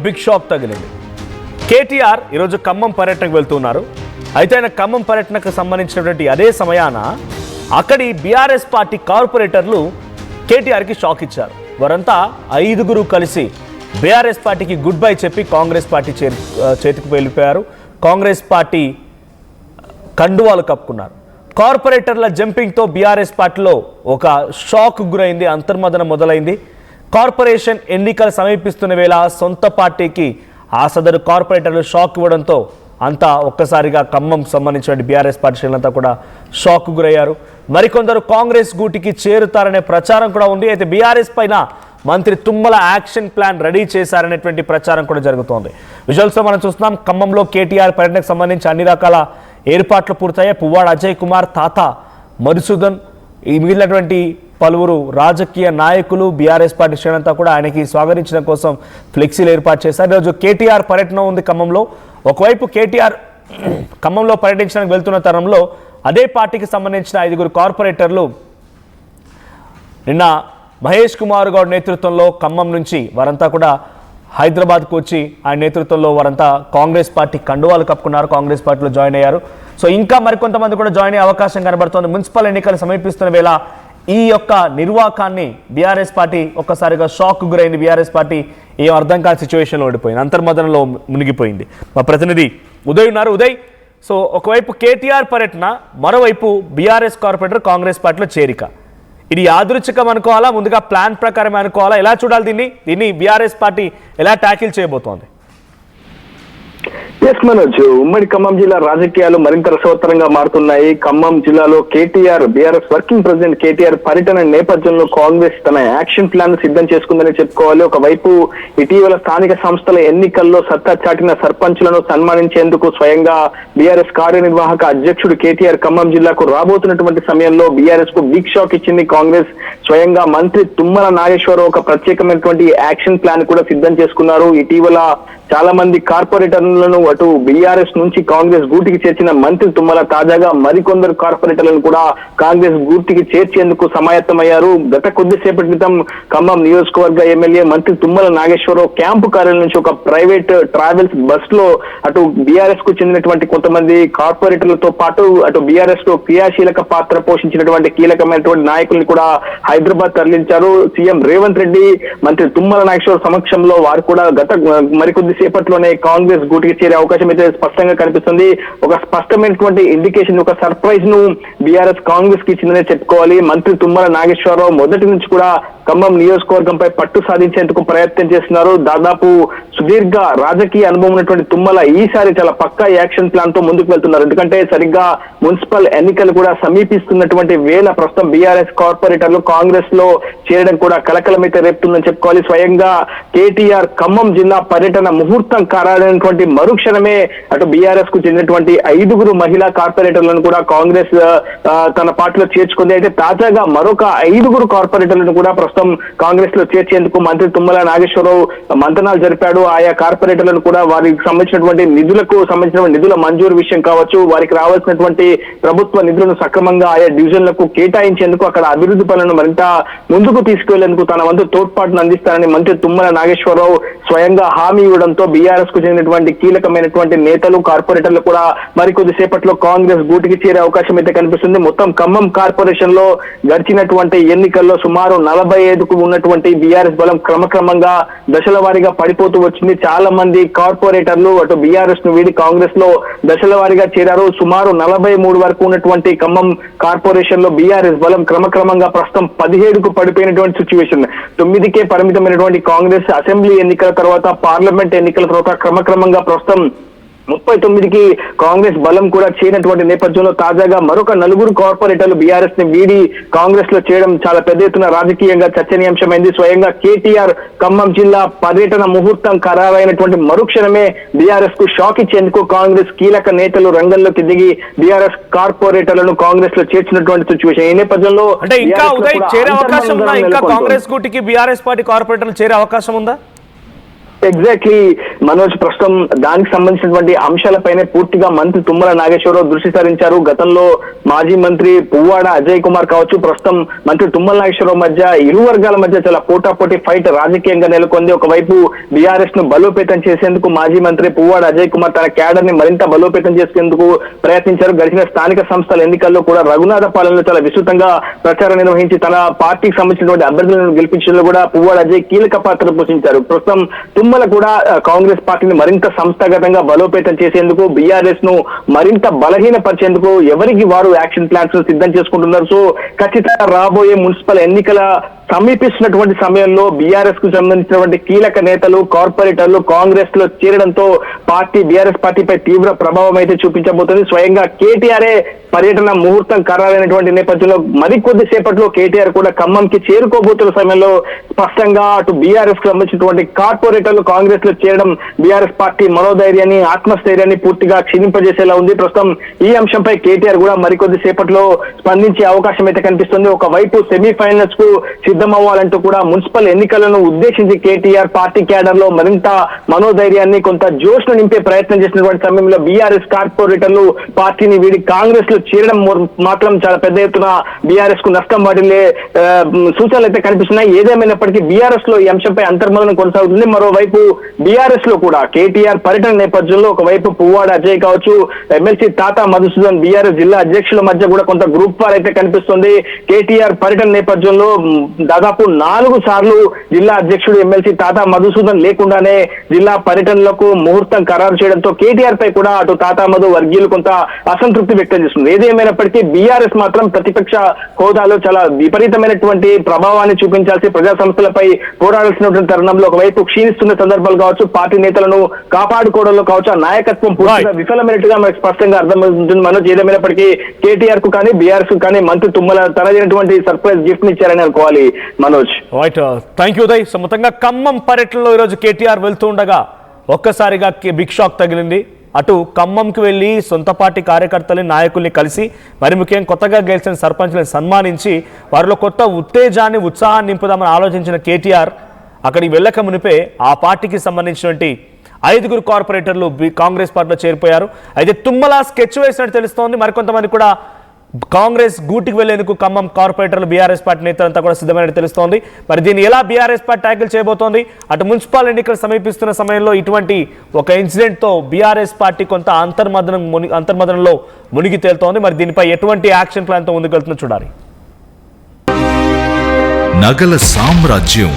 Big shock తగిలింది. కేటీఆర్ ఈరోజు ఖమ్మం పర్యటనకు వెళ్తున్నారు. అయితే ఆయన ఖమ్మం పర్యటనకు సంబంధించినటువంటి అదే సమయాన అక్కడి బీఆర్ఎస్ పార్టీ కార్పొరేటర్లు కేటీఆర్కి షాక్ ఇచ్చారు. వారంతా 5గురు కలిసి బీఆర్ఎస్ పార్టీకి గుడ్ బై చెప్పి కాంగ్రెస్ పార్టీ చేతికి వెళ్ళిపోయారు. కాంగ్రెస్ పార్టీ కండువాలు కప్పుకున్నారు. కార్పొరేటర్ల జంపింగ్తో బీఆర్ఎస్ పార్టీలో ఒక షాక్ గురైంది, అంతర్మదనం మొదలైంది. కార్పొరేషన్ ఎన్నికలు సమీపిస్తున్న వేళ సొంత పార్టీకి ఆ సదరు కార్పొరేటర్లు షాక్ ఇవ్వడంతో అంతా ఒక్కసారిగా ఖమ్మం సంబంధించిన బీఆర్ఎస్ పార్టీ శ్రేణులంతా కూడా షాక్ గురయ్యారు. మరికొందరు కాంగ్రెస్ గూటికి చేరుతారనే ప్రచారం కూడా ఉంది. అయితే బీఆర్ఎస్ పైన మంత్రి తుమ్మల యాక్షన్ ప్లాన్ రెడీ చేశారనేటువంటి ప్రచారం కూడా జరుగుతోంది. విజువల్స్లో మనం చూస్తున్నాం. ఖమ్మంలో కేటీఆర్ పర్యటనకు సంబంధించి అన్ని రకాల ఏర్పాట్లు పూర్తయ్యాయి. పువ్వాడ అజయ్ కుమార్, తాత మధుసూదన్, ఈ మిగిలినటువంటి పలువురు రాజకీయ నాయకులు బీఆర్ఎస్ పార్టీ శ్రేణులంతా కూడా ఆయనకి స్వాగతించడం కోసం ఫ్లెక్సీలు ఏర్పాటు చేశారు. ఈరోజు కేటీఆర్ పర్యటన ఉంది ఖమ్మంలో. ఒకవైపు కేటీఆర్ ఖమ్మంలో పర్యటించడానికి వెళ్తున్న తరంలో అదే పార్టీకి సంబంధించిన 5గురు కార్పొరేటర్లు నిన్న మహేష్ కుమార్ గౌడ్ నేతృత్వంలో ఖమ్మం నుంచి వారంతా కూడా హైదరాబాద్కు వచ్చి ఆయన నేతృత్వంలో వారంతా కాంగ్రెస్ పార్టీ కండువాలు కప్పుకున్నారు, కాంగ్రెస్ పార్టీలో జాయిన్ అయ్యారు. సో ఇంకా మరికొంతమంది కూడా జాయిన్ అయ్యే అవకాశం కనబడుతోంది. మున్సిపల్ ఎన్నికలు సమీపిస్తున్న వేళ ఈ యొక్క నిర్వాకాన్ని బీఆర్ఎస్ పార్టీ ఒక్కసారిగా షాక్ గురైంది. బీఆర్ఎస్ పార్టీ ఏం అర్థం కాని సిచ్యువేషన్లో ఓడిపోయింది, అంతర్మదనంలో మునిగిపోయింది. మా ప్రతినిధి ఉదయ్ ఉన్నారు. ఉదయ్, సో ఒకవైపు కేటీఆర్ పర్యటన, మరోవైపు బీఆర్ఎస్ కార్పొరేటర్ కాంగ్రెస్ పార్టీలో చేరిక. ఇది యాదృచ్ఛికం అనుకోవాలా, ముందుగా ప్లాన్ ప్రకారం అనుకోవాలా, ఎలా చూడాలి దీన్ని బీఆర్ఎస్ పార్టీ ఎలా ట్యాకిల్ చేయబోతోంది? ఎస్ మనోజ్, ఉమ్మడి ఖమ్మం జిల్లా రాజకీయాలు మరింత రసవత్తరంగా మారుతున్నాయి. ఖమ్మం జిల్లాలో KTR, BRS working president KTR పర్యటన నేపథ్యంలో కాంగ్రెస్ తన యాక్షన్ ప్లాన్ సిద్ధం చేసుకుందని చెప్పుకోవాలి. ఒకవైపు ఇటీవల స్థానిక సంస్థల ఎన్నికల్లో సత్తా చాటిన సర్పంచులను సన్మానించేందుకు స్వయంగా బీఆర్ఎస్ కార్యనిర్వాహక అధ్యక్షుడు కేటీఆర్ ఖమ్మం జిల్లాకు రాబోతున్నటువంటి సమయంలో బీఆర్ఎస్ కు బిగ్ షాక్ ఇచ్చింది కాంగ్రెస్. స్వయంగా మంత్రి తుమ్మల నాగేశ్వరరావు ఒక ప్రత్యేకమైనటువంటి యాక్షన్ ప్లాన్ కూడా సిద్ధం చేసుకున్నారు. ఇటీవల చాలా మంది కార్పొరేటర్లను అటు బీఆర్ఎస్ నుంచి కాంగ్రెస్ గూటికి చేర్చిన మంత్రి తుమ్మల తాజాగా మరికొందరు కార్పొరేటర్లను కూడా కాంగ్రెస్ గూటికి చేర్చేందుకు సమాయత్తమయ్యారు. గత కొద్దిసేపటి క్రితం ఖమ్మం నియోజకవర్గ ఎమ్మెల్యే మంత్రి తుమ్మల నాగేశ్వరరావు క్యాంపు కార్యాలయం నుంచి ఒక ప్రైవేట్ ట్రావెల్స్ బస్ లో అటు బీఆర్ఎస్ కు చెందినటువంటి కొంతమంది కార్పొరేటర్లతో పాటు అటు బీఆర్ఎస్ లో క్రియాశీలక పాత్ర పోషించినటువంటి కీలకమైనటువంటి నాయకుల్ని కూడా హైదరాబాద్ తరలించారు. సీఎం రేవంత్ రెడ్డి, మంత్రి తుమ్మల నాగేశ్వరరావు సమక్షంలో వారు కూడా మరికొద్ది సేపట్లోనే కాంగ్రెస్ గూటికి చేరే అవకాశం అయితే స్పష్టంగా కనిపిస్తుంది. ఒక స్పష్టమైనటువంటి ఇండికేషన్, ఒక సర్ప్రైజ్ ను బీఆర్ఎస్ కాంగ్రెస్ కి ఇచ్చిందనే చెప్పుకోవాలి. మంత్రి తుమ్మల నాగేశ్వరరావు మొదటి నుంచి కూడా ఖమ్మం నియోజకవర్గంపై పట్టు సాధించేందుకు ప్రయత్నం చేస్తున్నారు. దాదాపు సుదీర్ఘ రాజకీయ అనుభవం ఉన్నటువంటి తుమ్మల ఈసారి చాలా పక్కా యాక్షన్ ప్లాన్ తో ముందుకు వెళ్తున్నారు. ఎందుకంటే సరిగ్గా మున్సిపల్ ఎన్నికలు కూడా సమీపిస్తున్నటువంటి వేళ ప్రస్తుతం బీఆర్ఎస్ కార్పొరేటర్లు కాంగ్రెస్ లో చేరడం కూడా కలకలమైతే రేపుతుందని చెప్పుకోవాలి. స్వయంగా కేటీఆర్ ఖమ్మం జిల్లా పర్యటన ముహూర్తం ఖరారైనటువంటి మరుక్షణమే అటు బీఆర్ఎస్ కు చెందినటువంటి 5గురు మహిళా కార్పొరేటర్లను కూడా కాంగ్రెస్ తన పార్టీలో చేర్చుకుంది. అయితే తాజాగా మరొక 5గురు కార్పొరేటర్లను కూడా ప్రస్తుతం కాంగ్రెస్ లో చేర్చేందుకు మంత్రి తుమ్మల నాగేశ్వరరావు మంతనాలు జరిపాడు. ఆయా కార్పొరేటర్లను కూడా వారికి సంబంధించినటువంటి నిధుల మంజూరు విషయం కావచ్చు, వారికి రావాల్సినటువంటి ప్రభుత్వ నిధులను సక్రమంగా ఆయా డివిజన్లకు కేటాయించేందుకు, అక్కడ అభివృద్ధి పనులను మరింత ముందుకు తీసుకువెళ్లేందుకు తన వంతు తోడ్పాటును అందిస్తారని మంత్రి తుమ్మల నాగేశ్వరరావు స్వయంగా హామీ ఇవ్వడంతో బీఆర్ఎస్ కు చెందినటువంటి కీలకమైనటువంటి నేతలు, కార్పొరేటర్లు కూడా మరికొద్ది సేపట్లో కాంగ్రెస్ గూటికి చేరే అవకాశం అయితే కనిపిస్తుంది. మొత్తం ఖమ్మం కార్పొరేషన్ లో గడిచినటువంటి ఎన్నికల్లో సుమారు 45కు ఉన్నటువంటి బీఆర్ఎస్ బలం క్రమక్రమంగా దశల వారీగా పడిపోతూ వచ్చింది. చాలా మంది కార్పొరేటర్లు అటు బీఆర్ఎస్ ను వీడి కాంగ్రెస్ లో దశల వారీగా చేరారు. సుమారు 43 వరకు ఉన్నటువంటి ఖమ్మం కార్పొరేషన్ లో బీఆర్ఎస్ బలం క్రమక్రమంగా ప్రస్తుతం 17కు పడిపోయినటువంటి సిచ్యువేషన్. 9కే పరిమితమైనటువంటి కాంగ్రెస్ అసెంబ్లీ ఎన్నికల తర్వాత, పార్లమెంట్ ఎన్నికల తర్వాత క్రమక్రమంగా ప్రస్తుతం 39కి కాంగ్రెస్ బలం కూడా చేరినటువంటి నేపథ్యంలో తాజాగా మరొక 4గురు కార్పొరేటర్లు బీఆర్ఎస్ ని వీడి కాంగ్రెస్ లో చేయడం చాలా పెద్ద ఎత్తున రాజకీయంగా చర్చనీయాంశమైంది. స్వయంగా కేటీఆర్ ఖమ్మం జిల్లా పర్యటన ముహూర్తం ఖరారైనటువంటి మరుక్షణమే బీఆర్ఎస్ కు షాక్ ఇచ్చేందుకు కాంగ్రెస్ కీలక నేతలు రంగంలోకి దిగి బీఆర్ఎస్ కార్పొరేటర్లను కాంగ్రెస్ లో చేర్చినటువంటి సిచ్యువేషన్. ఈ నేపథ్యంలో అంటే ఇంకా ఉదయ్ చేరే అవకాశం ఉందా? ఇంకా కాంగ్రెస్ గూటికి బీఆర్ఎస్ పార్టీ కార్పొరేటర్లు చేరే అవకాశం ఉందా? ఎగ్జాక్ట్లీ మనోజ్, ప్రస్తుతం దానికి సంబంధించినటువంటి అంశాలపైనే పూర్తిగా మంత్రి తుమ్మల నాగేశ్వరరావు దృష్టి సారించారు. గతంలో మాజీ మంత్రి పువ్వాడ అజయ్ కుమార్ కావచ్చు, ప్రస్తుతం మంత్రి తుమ్మల నాగేశ్వరరావు మధ్య ఇరు వర్గాల మధ్య చాలా పోటాపోటీ ఫైట్ రాజకీయంగా నెలకొంది. ఒకవైపు బీఆర్ఎస్ ను బలోపేతం చేసేందుకు మాజీ మంత్రి పువ్వాడ అజయ్ కుమార్ తన క్యాడర్ ని మరింత బలోపేతం చేసేందుకు ప్రయత్నించారు. గడిచిన స్థానిక సంస్థల ఎన్నికల్లో కూడా రఘునాథపాలెంలో చాలా విస్తృతంగా ప్రచారం నిర్వహించి తన పార్టీకి సంబంధించినటువంటి అభ్యర్థులను గెలిపించడంలో కూడా పువ్వాడ అజయ్ కీలక పాత్ర పోషించారు. ప్రస్తుతం తుమ్మల కూడా కాంగ్రెస్ పార్టీని మరింత సంస్థాగతంగా బలోపేతం చేసేందుకు, బీఆర్ఎస్ ను మరింత బలహీనపరిచేందుకు ఎవరికి వారు యాక్షన్ ప్లాన్స్ సిద్ధం చేసుకుంటున్నారు. సో ఖచ్చితంగా రాబోయే మున్సిపల్ ఎన్నికల సమీపిస్తున్నటువంటి సమయంలో బీఆర్ఎస్ కు సంబంధించినటువంటి కీలక నేతలు, కార్పొరేటర్లు కాంగ్రెస్ లో చేరడంతో బీఆర్ఎస్ పార్టీపై తీవ్ర ప్రభావం అయితే చూపించబోతుంది. స్వయంగా కేటీఆర్ఏ పర్యటన ముహూర్తం ఖరారైనటువంటి నేపథ్యంలో మరికొద్ది సేపట్లో కేటీఆర్ కూడా ఖమ్మంకి చేరుకోబోతున్న సమయంలో స్పష్టంగా అటు బీఆర్ఎస్ కు సంబంధించినటువంటి కార్పొరేటర్లు కాంగ్రెస్ లో చేరడం బీఆర్ఎస్ పార్టీ మనోధైర్యాన్ని, ఆత్మస్థైర్యాన్ని పూర్తిగా క్షీణింపజేసేలా ఉంది. ప్రస్తుతం ఈ అంశంపై కేటీఆర్ కూడా మరికొద్ది సేపట్లో స్పందించే అవకాశం అయితే కనిపిస్తుంది. ఒకవైపు సెమీఫైనల్స్ కు సిద్ధమవ్వాలంటూ కూడా మున్సిపల్ ఎన్నికలను ఉద్దేశించి కేటీఆర్ పార్టీ క్యాడర్ లో మరింత మనోధైర్యాన్ని, కొంత జోష్ ను నింపే ప్రయత్నం చేసినటువంటి సమయంలో బీఆర్ఎస్ కార్పొరేటర్లు పార్టీని వీడి కాంగ్రెస్ లో చేరడం మాత్రం చాలా పెద్ద ఎత్తున బీఆర్ఎస్ కు నష్టం వాటిల్లే సూచనలు అయితే కనిపిస్తున్నాయి. ఏదేమైనప్పటికీ బీఆర్ఎస్ లో ఈ అంశంపై అంతర్మదనం కొనసాగుతుంది. మరోవైపు బీఆర్ఎస్ లో కూడా కేటీఆర్ పర్యటన నేపథ్యంలో ఒకవైపు పువ్వాడ అజయ్ కావచ్చు, ఎమ్మెల్సీ తాతా మధుసూదన్ బీఆర్ఎస్ జిల్లా అధ్యక్షుల మధ్య కూడా కొంత గ్రూప్ వార్ అయితే కనిపిస్తుంది. కేటీఆర్ పర్యటన నేపథ్యంలో దాదాపు 4 సార్లు జిల్లా అధ్యక్షుడు ఎమ్మెల్సీ తాతా మధుసూదన్ లేకుండానే జిల్లా పర్యటనలకు ముహూర్తం ఖరారు చేయడంతో కేటీఆర్ పై కూడా అటు తాతా మధు వర్గీయులు కొంత అసంతృప్తి వ్యక్తం చేస్తుంది. ఏదేమైనప్పటికీ బీఆర్ఎస్ మాత్రం ప్రతిపక్ష హోదాలో చాలా విపరీతమైనటువంటి ప్రభావాన్ని చూపించాల్సి, ప్రజా సంస్థలపై పోరాడాల్సినటువంటి తరుణంలో ఒకవైపు క్షీణిస్తున్న సందర్భాలు కావచ్చు, పార్టీ నేతలను కాపాడుకోవడంలో కావచ్చు, ఆ నాయకత్వం పూర్తిగా విఫలమైనట్టుగా మనకు స్పష్టంగా అర్థమవుతుంది. మనోజ్, ఏదేమైనప్పటికీ కేటీఆర్ కు కానీ బీఆర్ఎస్ కు కానీ మంత్రి తుమ్మల తనదైనటువంటి సర్ప్రైజ్ గిఫ్ట్ ని ఇచ్చారని అనుకోవాలి. Manoj, right, thank you Uday. So మొత్తంగా ఖమ్మం పర్యటనలో ఈరోజు కేటీఆర్ వెళ్తూ ఉండగా ఒక్కసారిగా బిగ్ షాక్ తగిలింది. అటు ఖమ్మంకి వెళ్ళి సొంత పార్టీ కార్యకర్తలని, నాయకుల్ని కలిసి, మరి ముఖ్యంగా కొత్తగా గెలిచిన సర్పంచ్లను సన్మానించి వారిలో కొత్త ఉత్తేజాన్ని, ఉత్సాహాన్ని నింపుదామని ఆలోచించిన కేటీఆర్ అక్కడికి వెళ్ళక మునిపే ఆ పార్టీకి సంబంధించినటువంటి 5 కార్పొరేటర్లు కాంగ్రెస్ పార్టీలో చేరిపోయారు. అయితే తుమ్మల స్కెచ్ వేసినట్టు తెలుస్తోంది. మరికొంతమంది కూడా కాంగ్రెస్ గూటికి వెళ్లేందుకు ఖమ్మం కార్పొరేటర్లు, బీఆర్ఎస్ పార్టీ నేతలంతా కూడా సిద్ధమైనట్టు తెలుస్తోంది. మరి దీన్ని ఎలా బీఆర్ఎస్ పార్టీ ట్యాకిల్ చేయబోతోంది? అటు మున్సిపల్ ఎన్నికలు సమీపిస్తున్న సమయంలో ఇటువంటి ఒక ఇన్సిడెంట్తో బీఆర్ఎస్ పార్టీ కొంత అంతర్మదనంలో మునిగి తేలుతోంది. మరి దీనిపై ఎటువంటి యాక్షన్ ప్లాన్తో ముందుకెళ్తుందో చూడాలి. నగల సామ్రాజ్యం